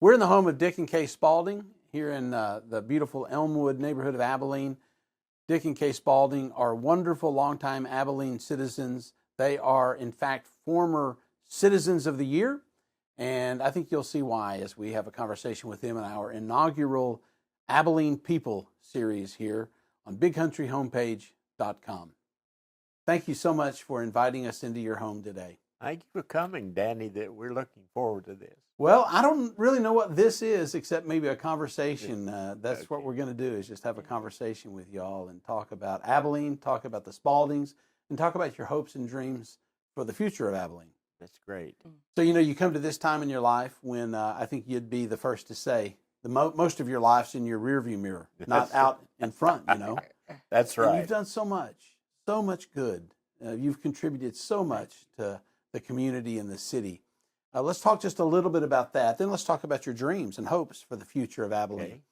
We're in the home of Dick and Kaye Spalding here in the beautiful Elmwood neighborhood of Abilene. Dick and Kaye Spalding are wonderful, longtime Abilene citizens. They are, in fact, former Citizens of the Year, and I think you'll see why as we have a conversation with them in our inaugural Abilene People Series here on BigCountryHomepage.com. Thank you so much for inviting us into your home today. Thank you for coming, Danny. That we're looking forward to this. Well, I don't really know what this is except maybe a conversation. That's Okay. what we're going to do is just have a conversation with y'all and talk about Abilene, talk about the Spaldings, and talk about your hopes and dreams for the future of Abilene. That's great. So, you come to this time in your life when I think you'd be the first to say most of your life's in your rearview mirror, not out in front, That's right. And you've done so much good. You've contributed so much to the community and the city. Let's talk just a little bit about that. Then let's talk about your dreams and hopes for the future of Abilene.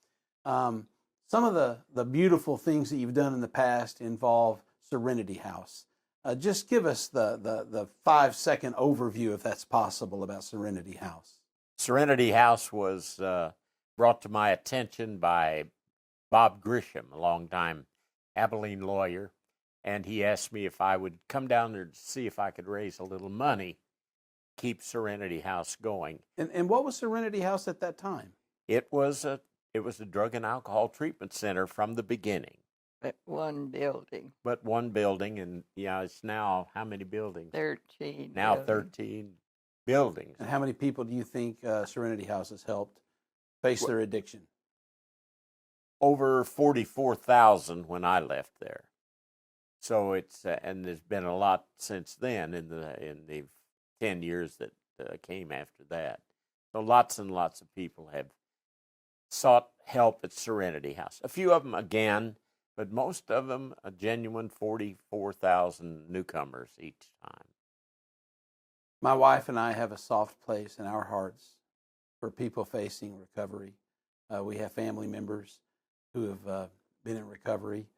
Okay. Some of the beautiful things that you've done in the past involve Serenity House. Just give us the 5-second overview, if that's possible, about Serenity House. Serenity House was brought to my attention by Bob Grisham, a longtime Abilene lawyer, and he asked me if I would come down there to see if I could raise a little money, keep Serenity House going. And what was Serenity House at that time? It was a drug and alcohol treatment center from the beginning. But one building. But one building, and it's now how many buildings? 13. Now buildings. 13 buildings. And how many people do you think Serenity House has helped face their addiction? Over 44,000 when I left there. So it's and there's been a lot since then in the 10 years that came after that. So lots and lots of people have sought help at Serenity House. A few of them again, but most of them a genuine 44,000 newcomers each time. My wife and I have a soft place in our hearts for people facing recovery. We have family members who have been in recovery,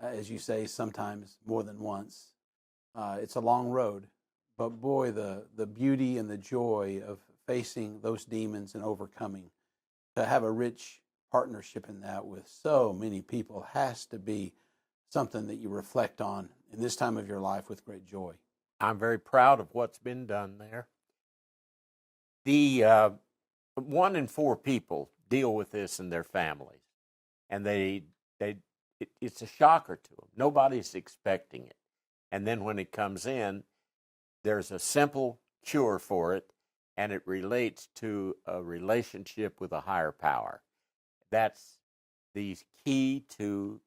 as you say, sometimes more than once. It's a long road, but boy, the beauty and the joy of facing those demons and overcoming, to have a rich partnership in that with so many people has to be something that you reflect on in this time of your life with great joy. I'm very proud of what's been done there. The 1 in 4 people deal with this in their families, and it's a shocker to them. Nobody's expecting it. And then when it comes in, there's a simple cure for it, and it relates to a relationship with a higher power. That's the key to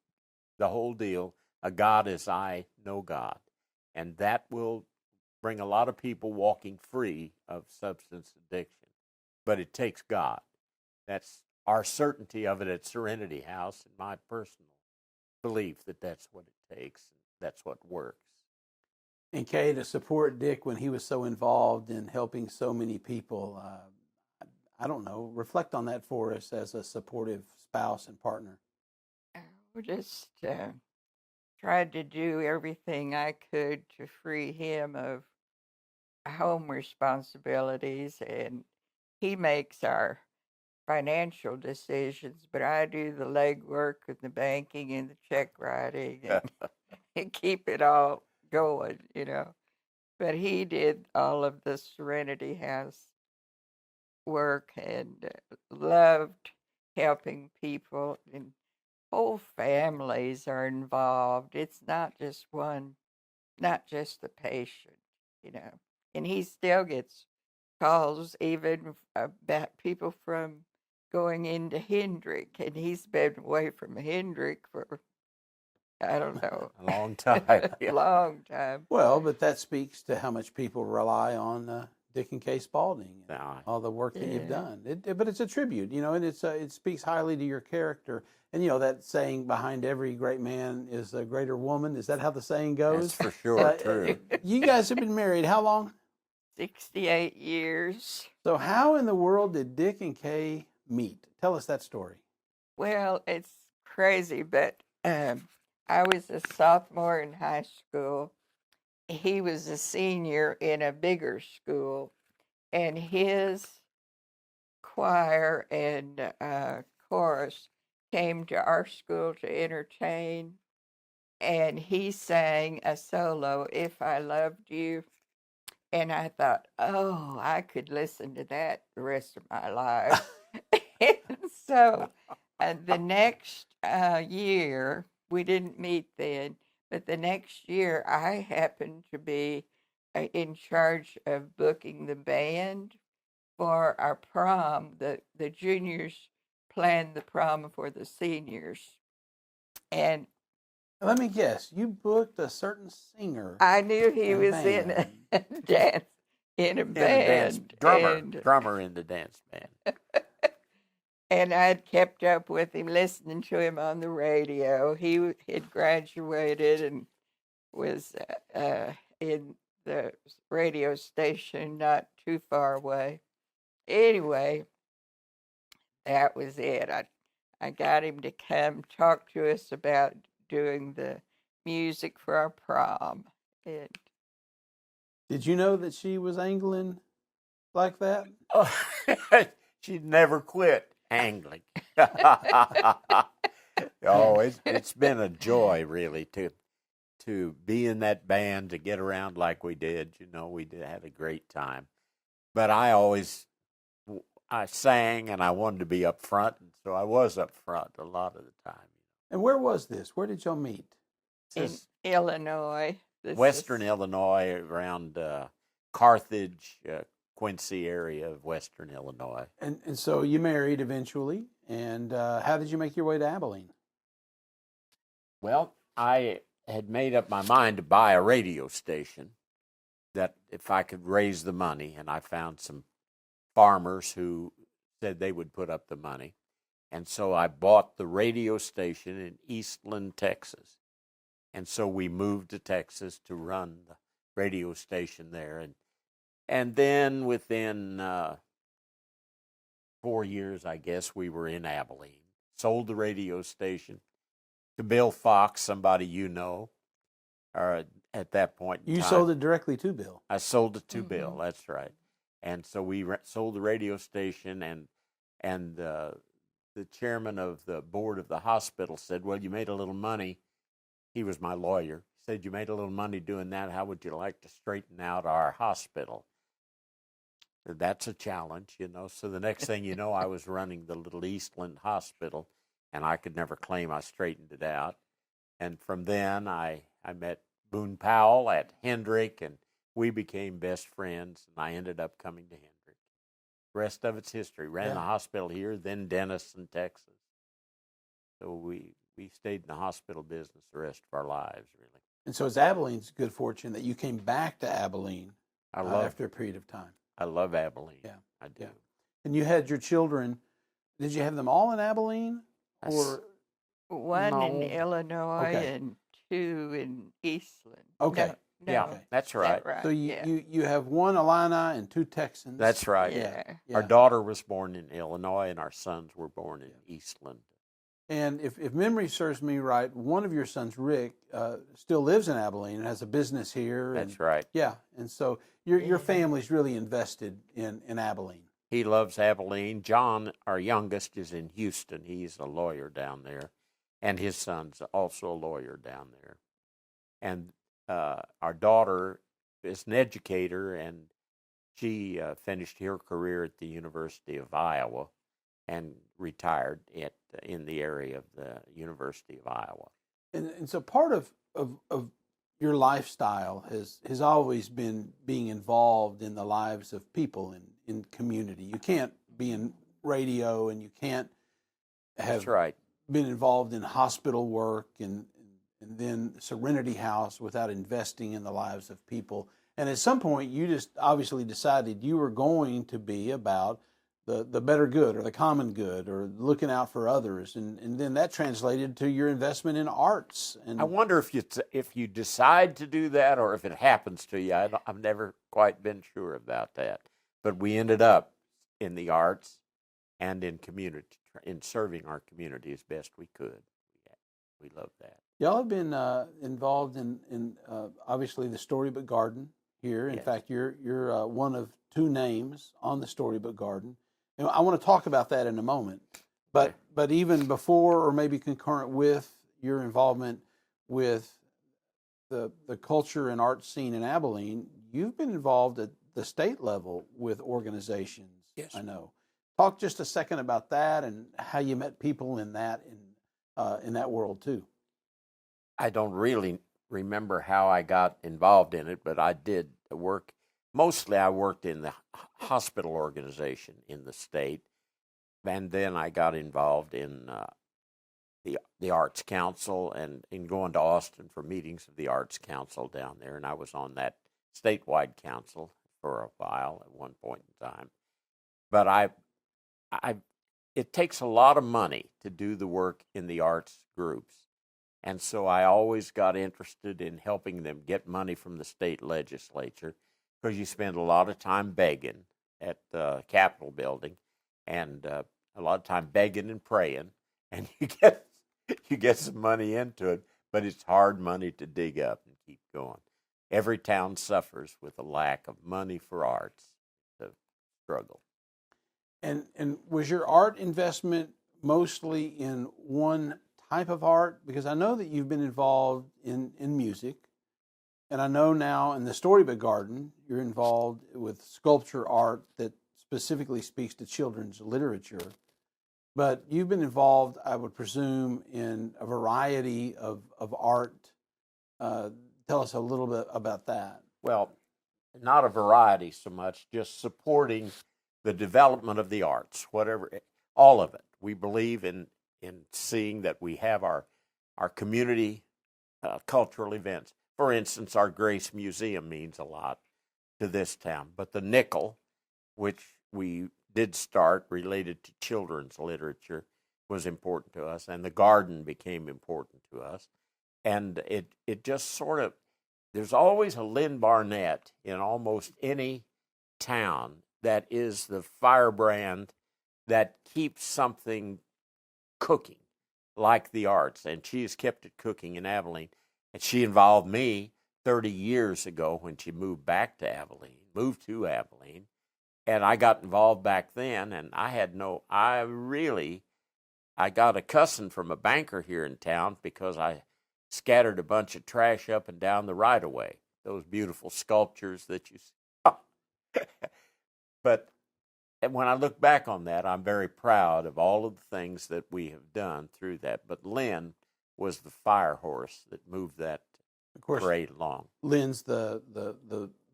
the whole deal. A God as I know God. And that will bring a lot of people walking free of substance addiction. But it takes God. That's our certainty of it at Serenity House, and my personal belief that that's what it takes. That's what works. And Kaye, to support Dick when he was so involved in helping so many people, I don't know, reflect on that for us as a supportive spouse and partner. We just tried to do everything I could to free him of home responsibilities, and he makes our financial decisions, but I do the legwork and the banking and the check writing and keep it all going, But he did all of the Serenity House work and loved helping people, and whole families are involved. It's not just the patient, And he still gets calls even about people from going into Hendrick, and he's been away from Hendrick for, I don't know. A long time. A long time. Well, but that speaks to how much people rely on Dick and Kaye Spalding and all the work that you've done. But it's a tribute, and it speaks highly to your character. And, that saying, behind every great man is a greater woman. Is that how the saying goes? That's for sure true. You guys have been married how long? 68 years. So how in the world did Dick and Kaye meet? Tell us that story. Well, it's crazy, but I was a sophomore in high school. He was a senior in a bigger school, and his choir and chorus came to our school to entertain, and he sang a solo, "If I Loved You." And I thought, oh, I could listen to that the rest of my life. And so the next year, we didn't meet then, but the next year I happened to be in charge of booking the band for our prom. The juniors planned the prom for the seniors. And Let me guess. You booked a certain singer I knew he and was in band. a dance in a And a dance band, drummer in the dance band. and I'd kept up with him, listening to him on the radio. He had graduated and was in the radio station not too far away. Anyway, that was it. I got him to come talk to us about doing the music for our prom. And Did you know that she was angling like that? Oh, she'd never quit angling. Oh, it's been a joy really to be in that band, to get around like we did. You know, we had a great time. But I sang and I wanted to be up front, and so I was up front a lot of the time. And where was this? Where did y'all meet? in Illinois. Western Illinois, around Carthage, Quincy area of Western Illinois. And so you married eventually. And how did you make your way to Abilene? Well, I had made up my mind to buy a radio station, that if I could raise the money, and I found some farmers who said they would put up the money. And so I bought the radio station in Eastland, Texas. And so we moved to Texas to run the radio station there. And then within 4 years, I guess, we were in Abilene. Sold the radio station to Bill Fox, somebody you know, or at that point in You time. sold it directly to Bill. I sold it to Bill, that's right. And so we sold the radio station, and the chairman of the board of the hospital said, well, you made a little money. He was my lawyer. He said, you made a little money doing that. How would you like to straighten out our hospital? That's a challenge, you know. So the next thing you know, I was running the little Eastland Hospital, and I could never claim I straightened it out. And from then, I met Boone Powell at Hendrick, and we became best friends, and I ended up coming to Hendrick. The rest of it's history. Ran the hospital here, then Denison, Texas. So we stayed in the hospital business the rest of our lives, really. And so it's Abilene's good fortune that you came back to Abilene after a period of time. I love Abilene. Yeah, I do. Yeah. And you had your children. Did you have them all in Abilene, or one in Illinois and two in Eastland? Okay. No, Yeah, that's right. So you have one Illini and two Texans. That's right. Yeah. Our daughter was born in Illinois, and our sons were born in Eastland. And if memory serves me right, one of your sons, Rick, still lives in Abilene and has a business here. That's right. Yeah, and so your family's really invested in Abilene. He loves Abilene. John, our youngest, is in Houston. He's a lawyer down there, and his son's also a lawyer down there. And our daughter is an educator, and she finished her career at the University of Iowa and retired in the area of the University of Iowa. And so part of your lifestyle has always been being involved in the lives of people in community. You can't be in radio, and you can't have been involved in hospital work and then Serenity House without investing in the lives of people. And at some point, you just obviously decided you were going to be about the better good, or the common good, or looking out for others, and then that translated to your investment in arts. And I wonder if you decide to do that, or if it happens to you. I've never quite been sure about that. But we ended up in the arts and in community, in serving our community as best we could. We love that. Y'all have been involved in obviously the Storybook Garden here. In fact, you're one of two names on the Storybook Garden. And I want to talk about that in a moment. But Okay. but even before, or maybe concurrent with your involvement with the culture and art scene in Abilene, you've been involved at the state level with organizations. Yes. I know. Talk just a second about that and how you met people in that world too. I don't really remember how I got involved in it, but I did work. Mostly, I worked in the hospital organization in the state, and then I got involved in the Arts Council and in going to Austin for meetings of the Arts Council down there, and I was on that statewide council for a while at one point in time. But it takes a lot of money to do the work in the arts groups. And so I always got interested in helping them get money from the state legislature because you spend a lot of time begging at the Capitol building and a lot of time begging and praying, and you get some money into it, but it's hard money to dig up and keep going. Every town suffers with a lack of money for arts. The struggle. And was your art investment mostly in one type of art? Because I know that you've been involved in music, and I know now in the Storybook Garden you're involved with sculpture art that specifically speaks to children's literature. But you've been involved, I would presume, in a variety of art. Tell us a little bit about that. Well, not a variety so much, just supporting the development of the arts, whatever, all of it. We believe in seeing that we have our community cultural events. For instance, our Grace Museum means a lot to this town. But the nickel, which we did start related to children's literature, was important to us, and the garden became important to us. And it just sort of, there's always a Lynn Barnett in almost any town that is the firebrand that keeps something cooking, like the arts. And she has kept it cooking in Abilene. And she involved me 30 years ago when she moved to Abilene. And I got involved back then, and I got a cussing from a banker here in town because I scattered a bunch of trash up and down the right-of-way, those beautiful sculptures that you see. But when I look back on that, I'm very proud of all of the things that we have done through that. But Lynn was the fire horse that moved that parade along. Lynn's the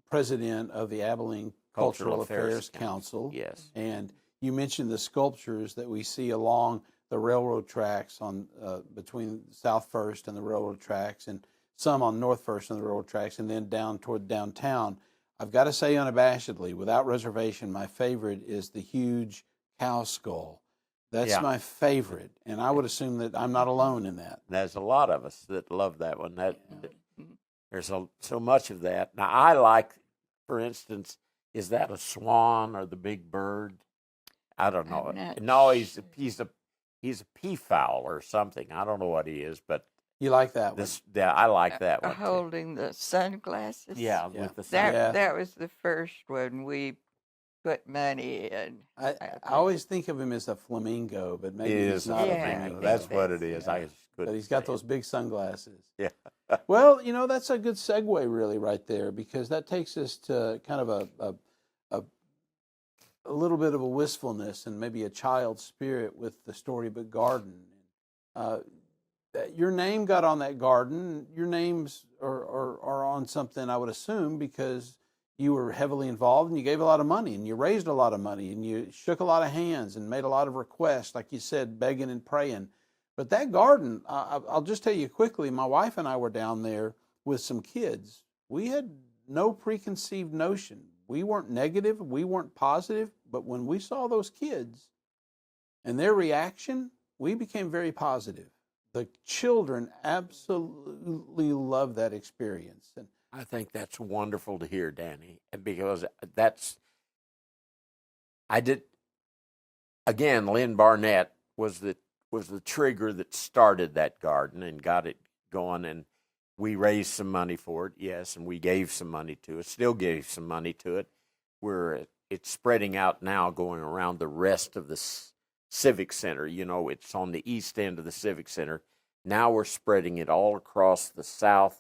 president of the Abilene Cultural Affairs Council. Yes. And you mentioned the sculptures that we see along the railroad tracks on between South First and the railroad tracks, and some on North First and the railroad tracks, and then down toward downtown. I've got to say unabashedly, without reservation, my favorite is the huge cow skull. That's my favorite, and I would assume that I'm not alone in that. There's a lot of us that love that one. There's so much of that. Now, I like, for instance, is that a swan or the big bird? I don't know. No, he's a peafowl or something. I don't know what he is, but you like that one. I like that one. Holding the sunglasses. Yeah, with the that was the first one we put money in. I always think of him as a flamingo, but maybe it's not a flamingo. That's what it is. Yeah. But he's got those big sunglasses. Yeah. Well, that's a good segue, really, right there, because that takes us to kind of a little bit of a wistfulness and maybe a child spirit with the Storybook Garden. Your name got on that garden. Your names are on something, I would assume, because you were heavily involved and you gave a lot of money and you raised a lot of money and you shook a lot of hands and made a lot of requests, like you said, begging and praying. But that garden, I'll just tell you quickly, my wife and I were down there with some kids. We had no preconceived notion. We weren't negative, we weren't positive, but when we saw those kids and their reaction, we became very positive. The children absolutely loved that experience. And I think that's wonderful to hear, Danny, because Lynn Barnett was the trigger that started that garden and got it going, and we raised some money for it, yes, and we gave some money to it, still gave some money to it. it's spreading out now, going around the rest of the Civic Center. You know, it's on the east end of the Civic Center. Now we're spreading it all across the south.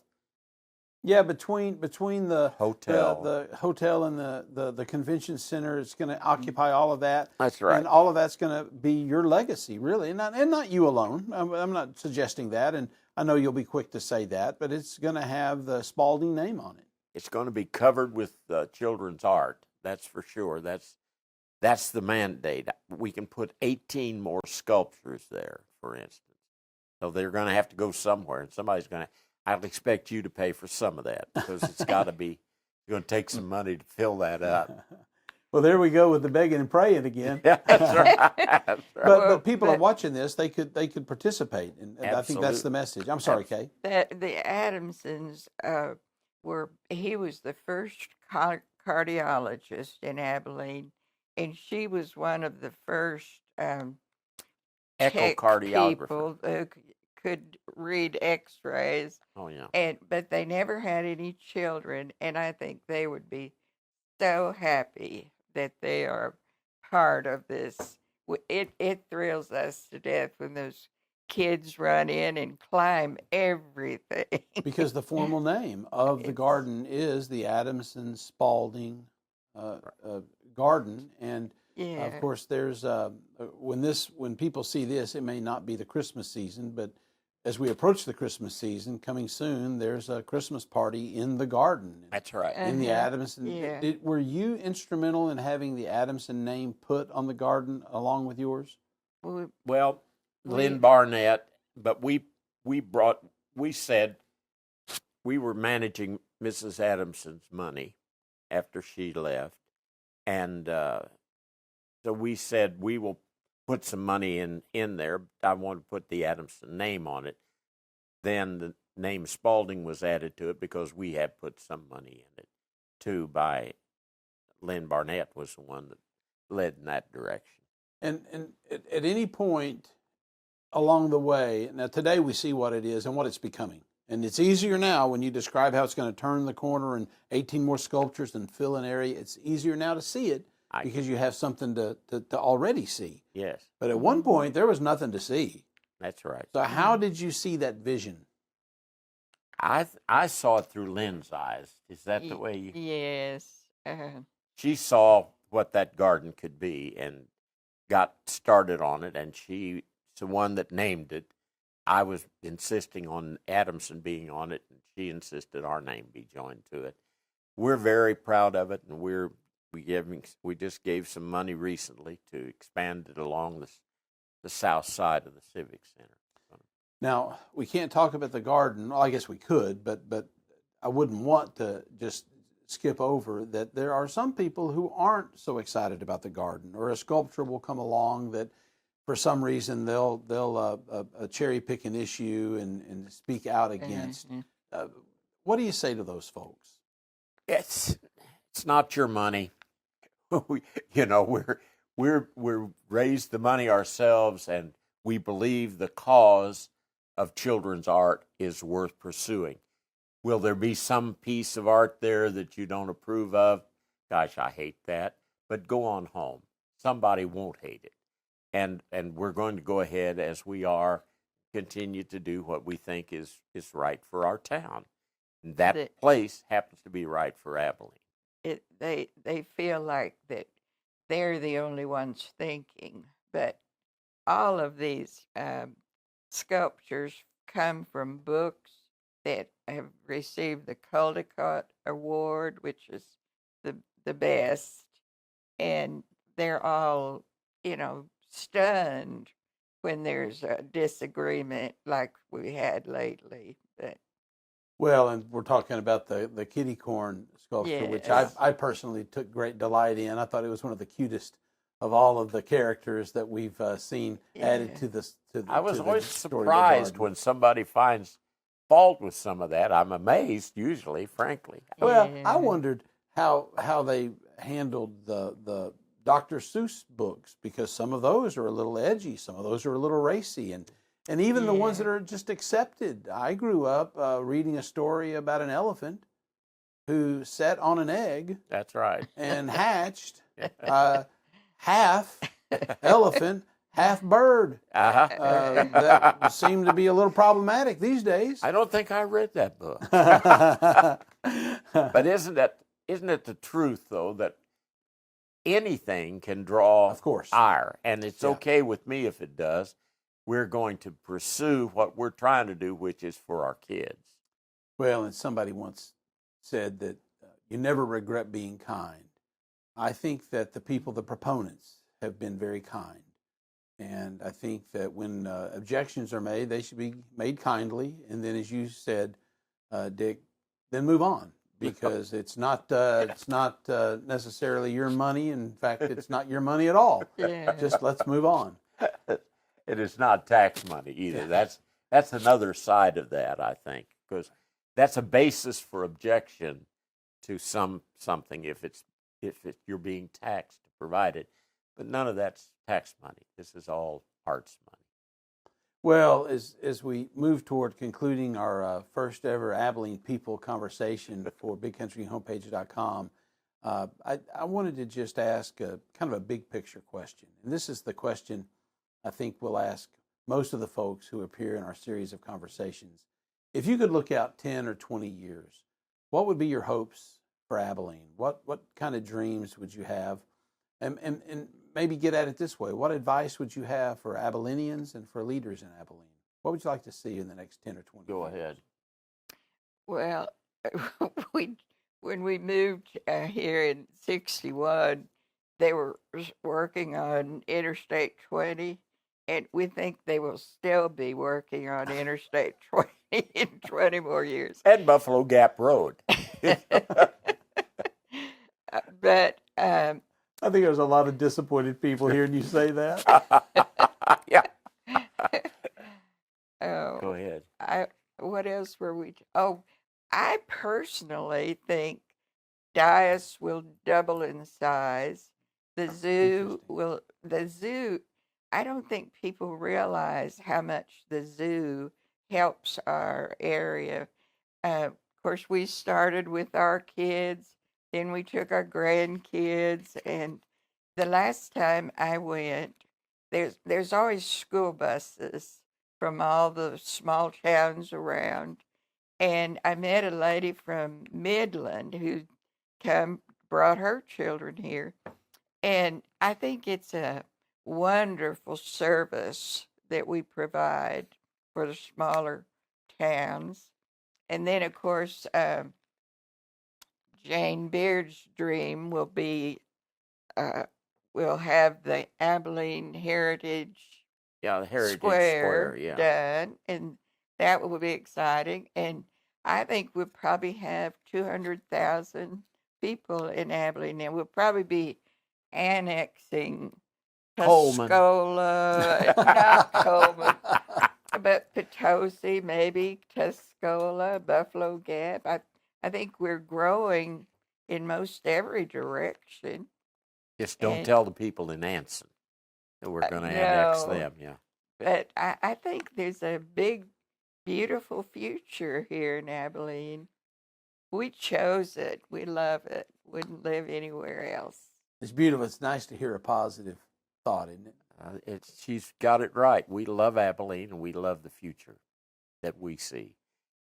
Yeah, between the Hotel. the hotel and the convention center, it's going to occupy all of that. That's right. And all of that's going to be your legacy, really, and not you alone. I'm not suggesting that, and I know you'll be quick to say that, but it's going to have the Spalding name on it. It's going to be covered with children's art. That's for sure. That's the mandate. We can put 18 more sculptures there, for instance. So they're going to have to go somewhere, and somebody's going to. I'll expect you to pay for some of that because it's got to be. You're going to take some money to fill that up. Well, there we go with the begging and praying again. Yeah, that's right. That's right. But people are watching this. They could participate, and I think that's the message. I'm sorry, Kaye. The Adamsons he was the first cardiologist in Abilene, and she was one of the first Echocardiographer. people who could read X-rays. Oh yeah. But they never had any children, and I think they would be so happy that they are part of this. It thrills us to death when those kids run in and climb everything. Because the formal name of the garden is the Adamson Spalding Garden, and of course, there's when people see this, it may not be the Christmas season, but as we approach the Christmas season coming soon, there's a Christmas party in the garden. That's right. In the Adamson. Yeah. Were you instrumental in having the Adamson name put on the garden along with yours? Well, Lynn Barnett, but we said we were managing Mrs. Adamson's money after she left, and so we said we will put some money in there. I want to put the Adamson name on it. Then the name Spalding was added to it because we had put some money in it too. By Lynn Barnett was the one that led in that direction. And at any point along the way, now today we see what it is and what it's becoming. And it's easier now when you describe how it's going to turn the corner and 18 more sculptures and fill an area. It's easier now to see it because you have something to already see. Yes. But at one point, there was nothing to see. That's right. So how did you see that vision? I saw it through Lynn's eyes. Is that the way you? Yes. She saw what that garden could be and got started on it, and she's the one that named it. I was insisting on Adamson being on it, and she insisted our name be joined to it. We're very proud of it, and we just gave some money recently to expand it along the south side of the Civic Center. Now, we can't talk about the garden. Well, I guess we could, but I wouldn't want to just skip over that there are some people who aren't so excited about the garden, or a sculpture will come along that for some reason they'll cherry pick an issue and speak out against. What do you say to those folks? It's not your money. We're raised the money ourselves, and we believe the cause of children's art is worth pursuing. Will there be some piece of art there that you don't approve of? Gosh, I hate that. But go on home. Somebody won't hate it. And we're going to go ahead as we are, continue to do what we think is right for our town. And that place happens to be right for Abilene. They feel like that they're the only ones thinking, but all of these sculptures come from books that have received the Caldecott Award, which is the best, and they're all, stunned when there's a disagreement like we had lately. But well, and we're talking about the kitty corn sculpture, which I personally took great delight in. I thought it was one of the cutest of all of the characters that we've seen added to this. I was always surprised when somebody finds fault with some of that. I'm amazed, usually, frankly. Well, I wondered how they handled the Dr. Seuss books, because some of those are a little edgy, some of those are a little racy, and even the ones that are just accepted. I grew up reading a story about an elephant who sat on an egg. That's right. And hatched Half elephant, half bird. Uh-huh. That would seem to be a little problematic these days. I don't think I read that book. But isn't it the truth, though, that anything can draw Of course. ire? And it's Yeah. okay with me if it does. We're going to pursue what we're trying to do, which is for our kids. Well, and somebody once said that you never regret being kind. I think that the proponents, have been very kind. And I think that when objections are made, they should be made kindly. And then, as you said, Dick, then move on, because it's not necessarily your money. In fact, it's not your money at all. Yeah. Just let's move on. It is not tax money either. That's another side of that, I think, because that's a basis for objection to something if you're being taxed to provide it. But none of that's tax money. This is all arts money. Well, as we move toward concluding our first ever Abilene People conversation for BigCountryHomepage.com, I wanted to just ask kind of a big picture question. And this is the question I think we'll ask most of the folks who appear in our series of conversations. If you could look out 10 or 20 years, what would be your hopes for Abilene? What kind of dreams would you have? And maybe get at it this way. What advice would you have for Abilenians and for leaders in Abilene? What would you like to see in the next 10 or 20 Go years? ahead. Well, when we moved here in '61, they were working on Interstate 20, and we think they will still be working on Interstate 20 in 20 more years. And Buffalo Gap Road. But I think there's a lot of disappointed people hearing you say that. Yeah. oh, Go ahead. what else were we? I personally think Dias will double in size. The zoo I don't think people realize how much the zoo helps our area. Of course, we started with our kids, then we took our grandkids, and the last time I went, there's always school buses from all the small towns around, and I met a lady from Midland who brought her children here, and I think it's a wonderful service that we provide for the smaller towns. And then, of course, Jane Beard's dream will be we'll have the Abilene Heritage The Heritage Square yeah. done, and that will be exciting. And I think we'll probably have 200,000 people in Abilene, and we'll probably be annexing Coleman. Tuscola, not Coleman, but Potosi, maybe Tuscola, Buffalo Gap. I think we're growing in most every direction. Just don't And- tell the people in Anson that we're going to annex no. them. Yeah. But I think there's a big, beautiful future here in Abilene. We chose it. We love it. Wouldn't live anywhere else. It's beautiful. It's nice to hear a positive thought, isn't it? She's got it right. We love Abilene, and we love the future that we see.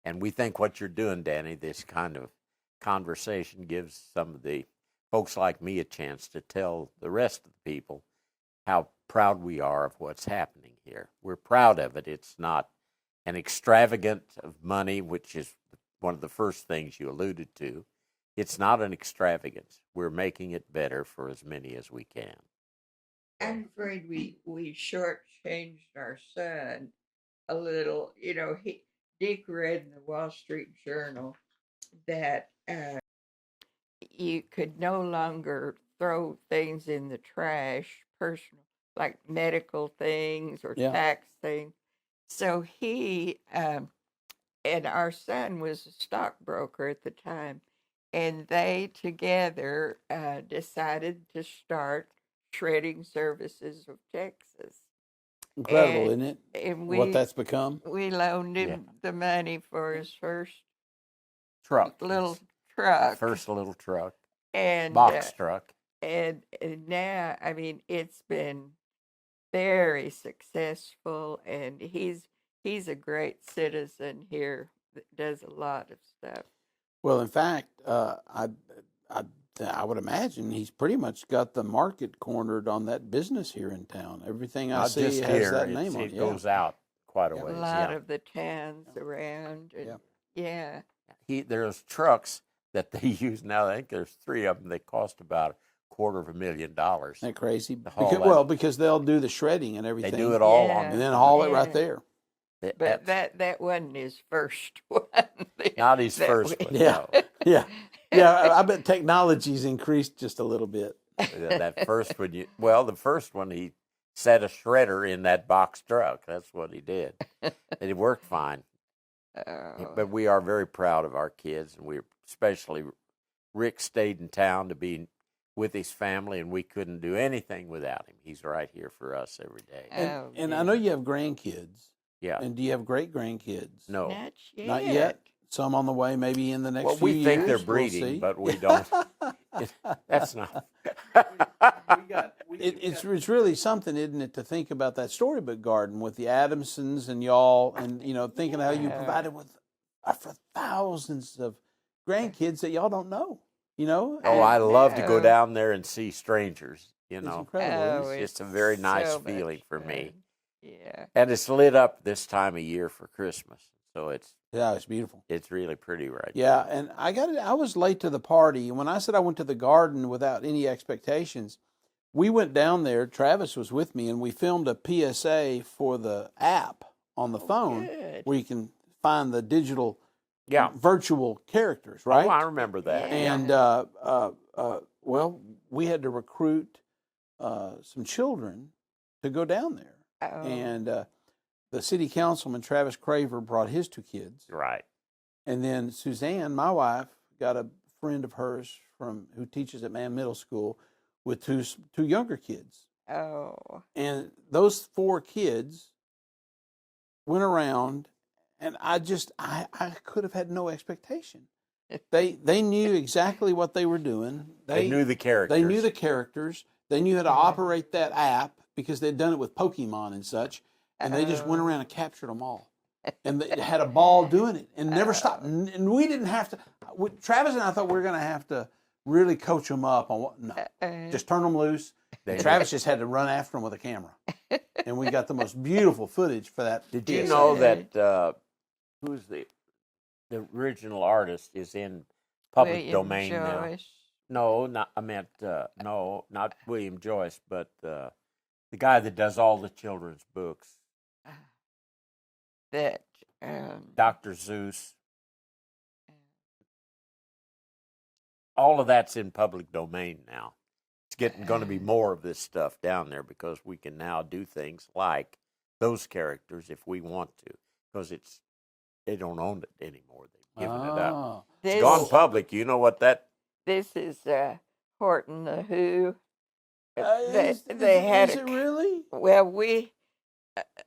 And we think what you're doing, Danny, this kind of conversation gives some of the folks like me a chance to tell the rest of the people how proud we are of what's happening here. We're proud of it. It's not an extravagant of money, which is one of the first things you alluded to. It's not an extravagance. We're making it better for as many as we can. I'm afraid we shortchanged our son a little. Dick read in the Wall Street Journal that you could no longer throw things in the trash, personal, like medical things or Yeah. tax things. So he and our son was a stockbroker at the time, and they together decided to start Shredding Services of Texas. Incredible, And- isn't it? And What that's become. we loaned him the money for his first Truck. little truck. First little truck. And Box truck. and now, I mean, it's been very successful, and he's a great citizen here that does a lot of stuff. Well, in fact, I I would imagine he's pretty much got the market cornered on that business here in town. Everything I Not see just has here, that name on it. it Yeah. goes out quite a Yeah. A ways. lot Yeah. of the towns around, Yeah. and yeah. There's trucks that they use now. I think there's 3 of them. They cost about $250,000. Isn't that crazy? haul that. Well, because they'll do the shredding and They everything. do it all on and then the haul it Yeah. right there. But that wasn't his first one. Not his That first we- one. Yeah. No. Yeah. Yeah. I bet technology's increased just a little bit. That first one, the first one, he set a shredder in that box truck. That's what he did. And it worked fine. Oh. But we are very proud of our kids, and we especially Rick stayed in town to be with his family, and we couldn't do anything without him. He's right here for us every day. And I know you have grandkids. Yeah. And do you have great grandkids? No. Not yet. Not yet. Some on the way, maybe in the next Well, few years. we think they're We'll breeding, see. but we don't. That's not. It's really something, isn't it, to think about that storybook garden with the Adamsons and y'all, and thinking how you provided with for thousands of grandkids that y'all don't know. Oh, I love to go know. down there and see strangers. It's incredible. Oh, It's just a very nice so feeling much for me. fun. Yeah. And it's lit up this time of year for Christmas, so it's beautiful. it's really pretty right Yeah, and I was late to the party. When I said I went to the garden without any expectations, we went down there. Travis was with me, and we filmed a PSA for the app on the phone good. where you can find the digital, Yeah. virtual characters, right? Oh, I remember that. Yeah. And well, we had to recruit some children to go down there, Oh. and the city councilman Travis Craver brought his 2 kids. Right. And then Suzanne, my wife, got a friend of hers who teaches at Mann Middle School with two younger kids. Oh. And those 4 kids went around, and I could have had no expectation. They knew exactly what they were doing. They knew the characters. They knew the characters. They knew how to operate that app because they'd done it with Pokemon and such. And they just went around and captured them all. And they had a ball doing it and never stopped. And we didn't have to. Travis and I thought we were going to have to really coach them up on what. No, just turn them loose. Travis just had to run after them with a camera. And we got the most beautiful footage for that. Did you know that who's the original artist is in public William domain Joyce. now? No, I meant no, not William Joyce, but the guy that does all the children's books. That Dr. Zeus. All of that's in public domain now. It's going to be more of this stuff down there because we can now do things like those characters if we want to, because they don't own it anymore. They've given it up. It's gone public. You know what that? This is Horton the Who. Is it really? Well, we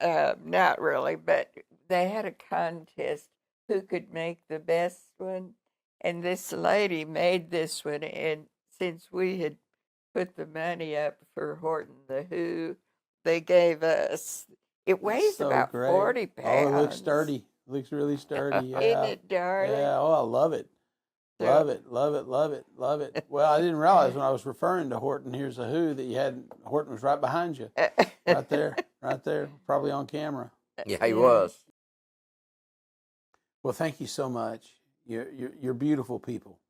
not really, but they had a contest who could make the best one, and this lady made this one. And since we had put the money up for Horton the Who, they gave us. It weighs So about great. 40 pounds. Oh, it looks sturdy. It looks really sturdy. Yeah. Isn't it, darling? Yeah. Oh, I love it. Love it, love it, love it, love it. Well, I didn't realize when I was referring to Horton Here's a Who that Horton was right behind you. Right there, probably on camera. Yeah, he was. Well, thank you so much. You're beautiful people.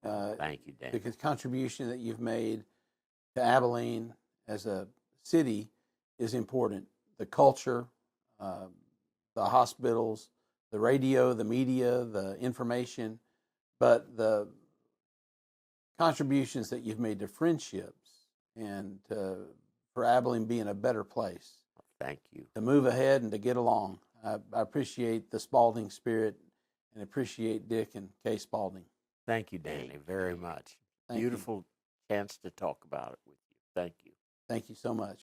Thank you, Dan. The contribution that you've made to Abilene as a city is important. The culture, the hospitals, the radio, the media, the information, but the contributions that you've made to friendships and for Abilene being a better place. Thank you. To move ahead and to get along. I appreciate the Spalding spirit and appreciate Dick and Kaye Spalding. Thank you, Danny, very much. Thank you. Beautiful chance to talk about it with you. Thank you. Thank you so much.